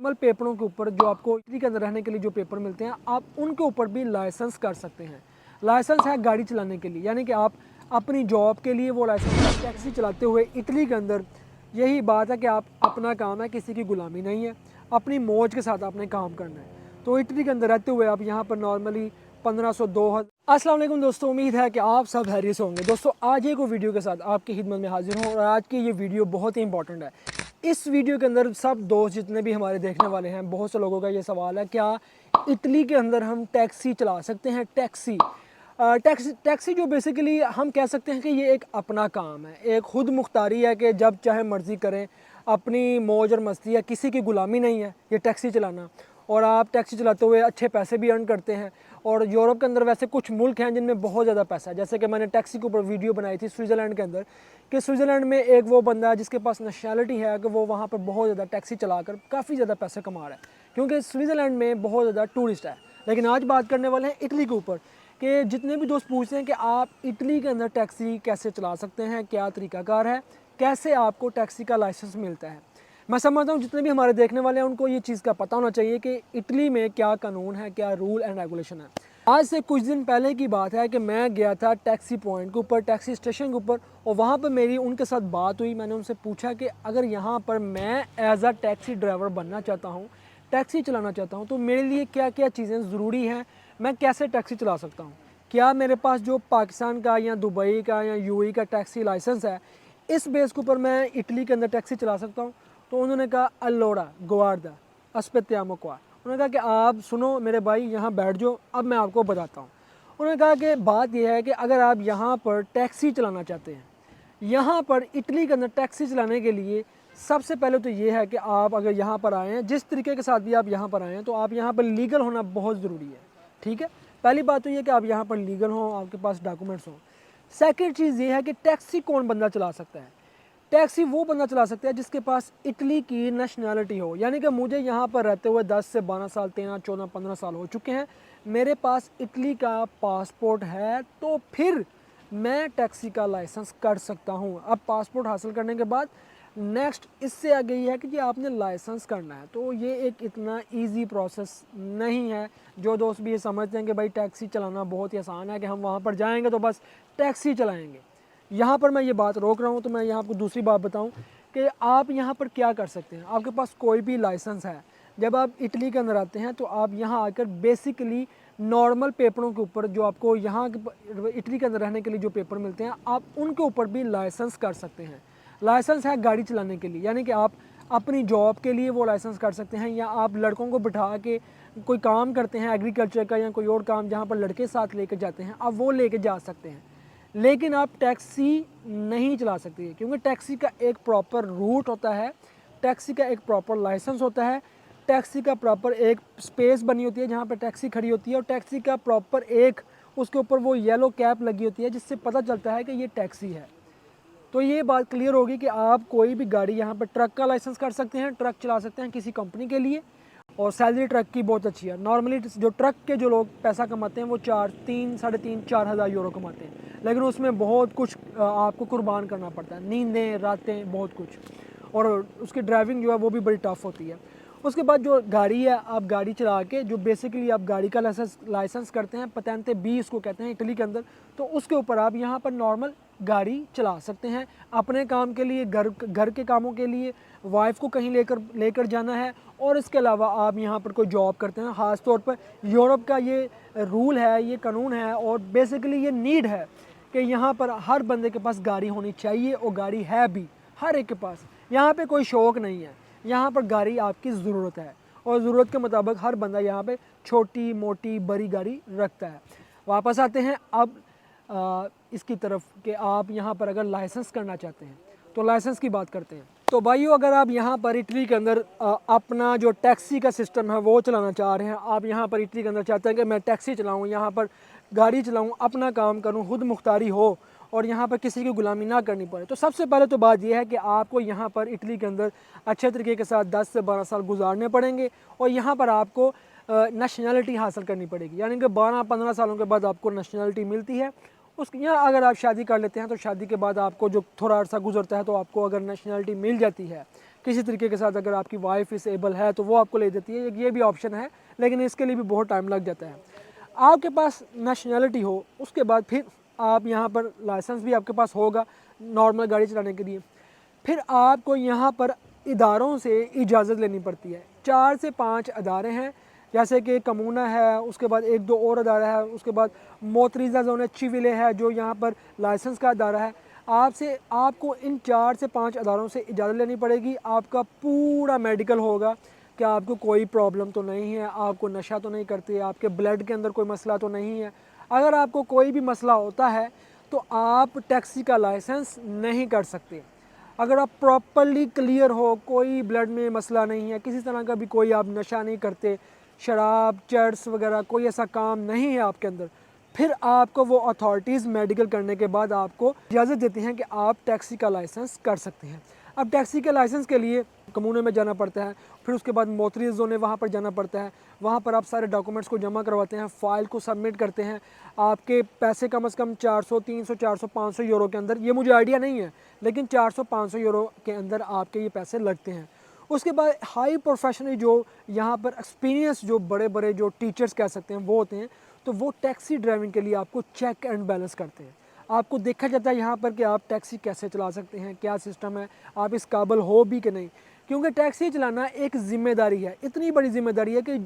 Normal पेपरों के ऊपर जो आपको इटली के अंदर रहने के लिए जो पेपर मिलते हैं, आप उनके ऊपर भी लाइसेंस कर सकते हैं। लाइसेंस है गाड़ी चलाने के लिए, यानी कि आप अपनी जॉब के लिए वो लाइसेंस, टैक्सी चलाते हुए इटली के अंदर यही बात है कि आप अपना काम है, किसी की गुलामी नहीं है, अपनी मौज के साथ आपने काम करना है। तो इटली के अंदर रहते हुए आप यहाँ पर नॉर्मली 1500 2000। अस्सलाम वालेकुम दोस्तों, उम्मीद है कि आप सब खैरियत से होंगे। दोस्तों आज एक वीडियो के साथ आपकी खिदमत में हाजिर हूँ और आज की ये वीडियो बहुत ही इंपॉर्टेंट है। इस वीडियो के अंदर सब दोस्त जितने भी हमारे देखने वाले हैं, बहुत से लोगों का ये सवाल है, क्या इटली के अंदर हम टैक्सी चला सकते हैं? टैक्सी जो बेसिकली हम कह सकते हैं कि ये एक अपना काम है, एक खुद मुख्तारी है कि जब चाहे मर्ज़ी करें, अपनी मौज और मस्ती है, किसी की गुलामी नहीं है ये टैक्सी चलाना। और आप टैक्सी चलाते हुए अच्छे पैसे भी अर्न करते हैं। और यूरोप के अंदर वैसे कुछ मुल्क हैं जिनमें बहुत ज़्यादा पैसा है, जैसे कि मैंने टैक्सी के ऊपर वीडियो बनाई थी स्विट्ज़रलैंड के अंदर, कि स्विट्ज़रलैंड में एक वो बंदा है जिसके पास नेशनैलिटी है कि वो वहाँ पर बहुत ज़्यादा टैक्सी चलाकर काफ़ी ज़्यादा पैसे कमा रहा है, क्योंकि स्विट्ज़रलैंड में बहुत ज़्यादा टूरिस्ट है। लेकिन आज बात करने वाले हैं इटली के ऊपर, कि जितने भी दोस्त पूछते हैं कि आप इटली के अंदर टैक्सी कैसे चला सकते हैं, क्या तरीकाकार है, कैसे आपको टैक्सी का लाइसेंस मिलता है। मैं समझता हूँ जितने भी हमारे देखने वाले हैं उनको ये चीज़ का पता होना चाहिए कि इटली में क्या कानून है, क्या रूल एंड रेगुलेशन है। आज से कुछ दिन पहले की बात है कि मैं गया था टैक्सी पॉइंट के ऊपर, टैक्सी स्टेशन के ऊपर, और वहाँ पर मेरी उनके साथ बात हुई। मैंने उनसे पूछा कि अगर यहाँ पर मैं एज अ टैक्सी ड्राइवर बनना चाहता हूँ, टैक्सी चलाना चाहता हूँ, तो मेरे लिए क्या क्या चीज़ें ज़रूरी हैं, मैं कैसे टैक्सी चला सकता हूँ। क्या मेरे पास जो पाकिस्तान का या दुबई का या यूएई का टैक्सी लाइसेंस है, इस बेस के ऊपर मैं इटली के अंदर टैक्सी चला सकता हूँ? तो उन्होंने कहा अल्लोड़ा गुआर्दा अस्पेत्यामो qua। उन्होंने कहा कि आप सुनो मेरे भाई, यहाँ बैठ जाओ, अब मैं आपको बताता हूँ। उन्होंने कहा कि बात यह है कि अगर आप यहाँ पर टैक्सी चलाना चाहते हैं, यहाँ पर इटली के अंदर टैक्सी चलाने के लिए सबसे पहले तो ये है कि आप अगर यहाँ पर आए हैं, जिस तरीके के साथ भी आप यहाँ पर आए हैं, तो आप यहाँ पर लीगल होना बहुत ज़रूरी है। ठीक है, पहली बात तो ये कि आप यहाँ पर लीगल हों, आपके पास डॉक्यूमेंट्स हों। सेकंड चीज़ ये है कि टैक्सी कौन बंदा चला सकता है? टैक्सी वो बंदा चला सकता है जिसके पास इटली की नेशनैलिटी हो, यानी कि मुझे यहाँ पर रहते हुए 10 से 12 साल, 13, 14, 15 साल हो चुके हैं, मेरे पास इटली का पासपोर्ट है, तो फिर मैं टैक्सी का लाइसेंस कर सकता हूँ। अब पासपोर्ट हासिल करने के बाद नेक्स्ट इससे आगे ये है कि जी आपने लाइसेंस करना है। तो ये एक इतना इजी प्रोसेस नहीं है। जो दोस्त भी ये समझते हैं कि भाई टैक्सी चलाना बहुत ही आसान है, कि हम वहाँ पर जाएंगे तो बस टैक्सी चलाएंगे, यहाँ पर मैं ये बात रोक रहा हूँ। तो मैं यहाँ आपको दूसरी बात बताऊँ कि आप यहाँ पर क्या कर सकते हैं। आपके पास कोई भी लाइसेंस है, जब आप इटली के अंदर आते हैं तो आप यहाँ आकर बेसिकली नॉर्मल पेपरों के ऊपर जो आपको यहाँ इटली के अंदर रहने के लिए जो पेपर मिलते हैं, आप उनके ऊपर भी लाइसेंस कर सकते हैं। लाइसेंस है गाड़ी चलाने के लिए, यानी कि आप अपनी जॉब के लिए वो लाइसेंस कर सकते हैं, या आप लड़कों को बिठा के कोई काम करते हैं एग्रीकल्चर का या कोई और काम जहाँ पर लड़के साथ लेकर जाते हैं, आप वो लेके जा सकते हैं। लेकिन आप टैक्सी नहीं चला सकते, क्योंकि टैक्सी का एक प्रॉपर रूट होता है, टैक्सी का एक प्रॉपर लाइसेंस होता है, टैक्सी का प्रॉपर एक स्पेस बनी होती है जहाँ पर टैक्सी खड़ी होती है, और टैक्सी का प्रॉपर एक उसके ऊपर वो येलो कैप लगी होती है जिससे पता चलता है कि ये टैक्सी है। तो ये बात क्लियर होगी कि आप कोई भी गाड़ी यहाँ पर, ट्रक का लाइसेंस कर सकते हैं, ट्रक चला सकते हैं किसी कंपनी के लिए, और सैलरी ट्रक की बहुत अच्छी है। नॉर्मली जो ट्रक के जो लोग पैसा कमाते हैं वो 3, 3.5, 4,000 यूरो कमाते हैं, लेकिन उसमें बहुत कुछ आपको कुर्बान करना पड़ता है, नींदें, रातें, बहुत कुछ, और उसकी ड्राइविंग जो है वो भी बड़ी टफ होती है। उसके बाद जो गाड़ी है, आप गाड़ी चला के जो बेसिकली आप गाड़ी का लाइसेंस करते हैं, पतेंते बी इसको कहते हैं इटली के अंदर, तो उसके ऊपर आप यहाँ पर नॉर्मल गाड़ी चला सकते हैं अपने काम के लिए, घर के कामों के लिए, वाइफ को कहीं लेकर जाना है, और इसके अलावा आप यहाँ पर कोई जॉब करते हैं। ख़ास तौर पर यूरोप का ये रूल है, ये कानून है, और बेसिकली ये नीड है कि यहाँ पर हर बंदे के पास गाड़ी होनी चाहिए, और गाड़ी है भी हर एक के पास। यहाँ पे कोई शौक़ नहीं है, यहाँ पर गाड़ी आपकी ज़रूरत है, और ज़रूरत के मुताबिक हर बंदा यहाँ पे छोटी मोटी बड़ी गाड़ी रखता है। वापस आते हैं अब इसकी तरफ कि आप यहाँ पर अगर लाइसेंस करना चाहते हैं तो लाइसेंस की बात करते हैं। तो भाइयों, अगर आप यहाँ पर इटली के अंदर अपना जो टैक्सी का सिस्टम है वो चलाना चाह रहे हैं, आप यहाँ पर इटली के अंदर चाहते हैं कि मैं टैक्सी चलाऊँ, यहाँ पर गाड़ी चलाऊँ, अपना काम करूँ, खुद मुख्तारी हो, और यहाँ पर किसी की गुलामी ना करनी पड़े, तो सबसे पहले तो बात यह है कि आपको यहाँ पर इटली के अंदर अच्छे तरीके के साथ 10 से 12 साल गुजारने पड़ेंगे, और यहाँ पर आपको नेशनैलिटी हासिल करनी पड़ेगी, यानी कि 12-15 सालों के बाद आपको नेशनैलिटी मिलती है। उसके यहाँ अगर आप शादी कर लेते हैं तो शादी के बाद आपको जो थोड़ा अर्सा गुजरता है तो आपको अगर नेशनैलिटी मिल जाती है, किसी तरीके के साथ अगर आपकी वाइफ डिसेबल है तो वो आपको ले देती है, ये भी ऑप्शन है, लेकिन इसके लिए भी बहुत टाइम लग जाता है। आपके पास नेशनैलिटी हो, उसके बाद फिर आप यहाँ पर लाइसेंस भी आपके पास होगा नॉर्मल गाड़ी चलाने के लिए। फिर आपको यहाँ पर इदारों से इजाज़त लेनी पड़ती है। 4 से 5 अदारे हैं, जैसे कि कमूना है, उसके बाद 1-2 और अदारा है, उसके बाद मोतरीज़ा ज़ोन चिविले है जो यहाँ पर लाइसेंस का अदारा है। आपको इन 4 से 5 अदारों से इजाज़त लेनी पड़ेगी। आपका पूरा मेडिकल होगा कि आपको कोई प्रॉब्लम तो नहीं है, आपको नशा तो नहीं करते, आपके ब्लड के अंदर कोई मसला तो नहीं है। अगर आपको कोई भी मसला होता है तो आप टैक्सी का लाइसेंस नहीं कर सकते। अगर आप प्रॉपर्ली क्लियर हो, कोई ब्लड में मसला नहीं है, किसी तरह का भी कोई आप नशा नहीं करते, शराब चर्स वगैरह कोई ऐसा काम नहीं है आपके अंदर, फिर आपको वो अथॉरिटीज़ मेडिकल करने के बाद आपको इजाज़त देती हैं कि आप टैक्सी का लाइसेंस कर सकते हैं। अब टैक्सी के लाइसेंस के लिए कमूने में जाना पड़ता है, फिर उसके बाद मोतरी ज़ोन वहाँ पर जाना पड़ता है। वहाँ पर आप सारे डॉक्यूमेंट्स को जमा करवाते हैं, फ़ाइल को सबमिट करते हैं। आपके पैसे कम से कम 400, 300, 400, 500 यूरो के अंदर, ये मुझे आइडिया नहीं है, लेकिन 400-500 यूरो के अंदर आपके ये पैसे लगते हैं। उसके बाद हाई प्रोफेशनल जो यहाँ पर एक्सपीरियंस जो बड़े बड़े जो टीचर्स कह सकते हैं वो होते हैं, तो वो टैक्सी ड्राइविंग के लिए आपको चेक एंड बैलेंस करते हैं। आपको देखा जाता है यहाँ पर कि आप टैक्सी कैसे चला सकते हैं, क्या सिस्टम है, आप इस काबिल हो भी कि नहीं, क्योंकि टैक्सी चलाना एक ज़िम्मेदारी है। इतनी बड़ी ज़िम्मेदारी है कि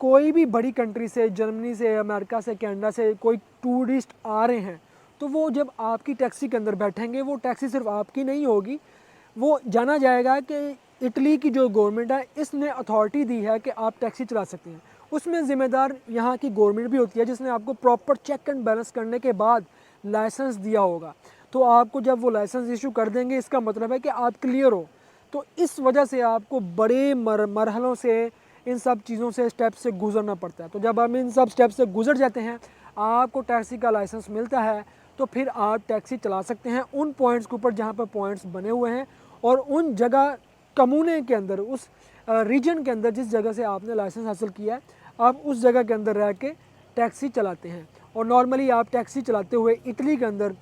कोई भी बड़ी कंट्री से, जर्मनी से, अमेरिका से, कनाडा से कोई टूरिस्ट आ रहे हैं तो वो जब आपकी टैक्सी के अंदर बैठेंगे, वो टैक्सी सिर्फ आपकी नहीं होगी, वो जाना जाएगा कि इटली की जो गवर्नमेंट है इसने अथॉरिटी दी है कि आप टैक्सी चला सकते हैं। उसमें ज़िम्मेदार यहाँ की गवर्नमेंट भी होती है जिसने आपको प्रॉपर चेक एंड बैलेंस करने के बाद लाइसेंस दिया होगा। तो आपको जब वो लाइसेंस इशू कर देंगे, इसका मतलब है कि आप क्लियर हो। तो इस वजह से आपको बड़े मरहलों से, इन सब चीज़ों से, स्टेप से गुजरना पड़ता है। तो जब हम इन सब स्टेप से गुजर जाते हैं, आपको टैक्सी का लाइसेंस मिलता है, तो फिर आप टैक्सी चला सकते हैं उन पॉइंट्स के ऊपर जहाँ पर पॉइंट्स बने हुए हैं, और उन जगह कमूने के अंदर, उस रीजन के अंदर जिस जगह से आपने लाइसेंस हासिल किया है, आप उस जगह के अंदर रह के टैक्सी चलाते हैं। और नॉर्मली आप टैक्सी चलाते हुए इटली के अंदर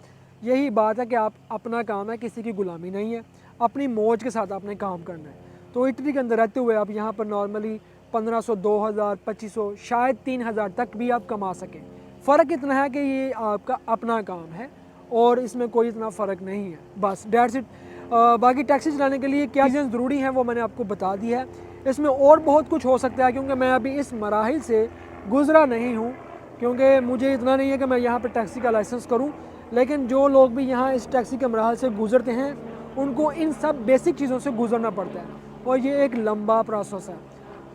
यही बात है कि आप अपना काम है, किसी की गुलामी नहीं है, अपनी मौज के साथ आपने काम करना है। तो इटली के अंदर रहते हुए आप यहाँ पर नॉर्मली 1500, 2000, 2500, शायद 3000 तक भी आप कमा सकें। फ़र्क इतना है कि ये आपका अपना काम है और इसमें कोई इतना फ़र्क नहीं है, बस डेट्स इट। बाकी टैक्सी चलाने के लिए क्या चीज़ें ज़रूरी हैं वो मैंने आपको बता दी है। इसमें और बहुत कुछ हो सकता है, क्योंकि मैं अभी इस मराहिल से गुज़रा नहीं हूँ, क्योंकि मुझे इतना नहीं है कि मैं यहाँ पर टैक्सी का लाइसेंस करूँ। लेकिन जो लोग भी यहाँ इस टैक्सी के मराहल से गुज़रते हैं, उनको इन सब बेसिक चीज़ों से गुज़रना पड़ता है, और ये एक लंबा प्रोसेस है।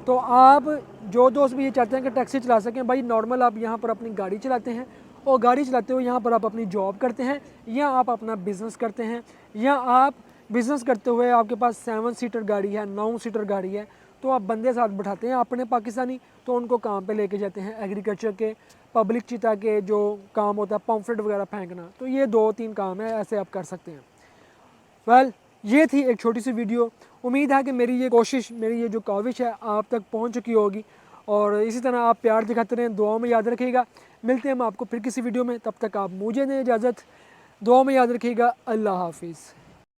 तो आप जो दोस्त भी ये चाहते हैं कि टैक्सी चला सकें, भाई नॉर्मल आप यहाँ पर अपनी गाड़ी चलाते हैं, और गाड़ी चलाते हुए यहाँ पर आप अपनी जॉब करते हैं, या आप अपना बिज़नेस करते हैं, या आप बिज़नेस करते हुए आपके पास 7 सीटर गाड़ी है, 9 सीटर गाड़ी है, तो आप बंदे साथ बैठाते हैं अपने पाकिस्तानी, तो उनको काम पे लेके जाते हैं एग्रीकल्चर के, पब्लिक चिता के जो काम होता है, पम्फलेट वगैरह फेंकना। तो ये 2-3 काम है, ऐसे आप कर सकते हैं। वेल, ये थी एक छोटी सी वीडियो। उम्मीद है कि मेरी ये कोशिश, मेरी ये जो काविश है आप तक पहुंच चुकी होगी, और इसी तरह आप प्यार दिखाते रहें, दुआओं में याद रखिएगा। मिलते हैं हम आपको फिर किसी वीडियो में, तब तक आप मुझे दें इजाज़त, दुआओं में याद रखिएगा। अल्लाह हाफिज़।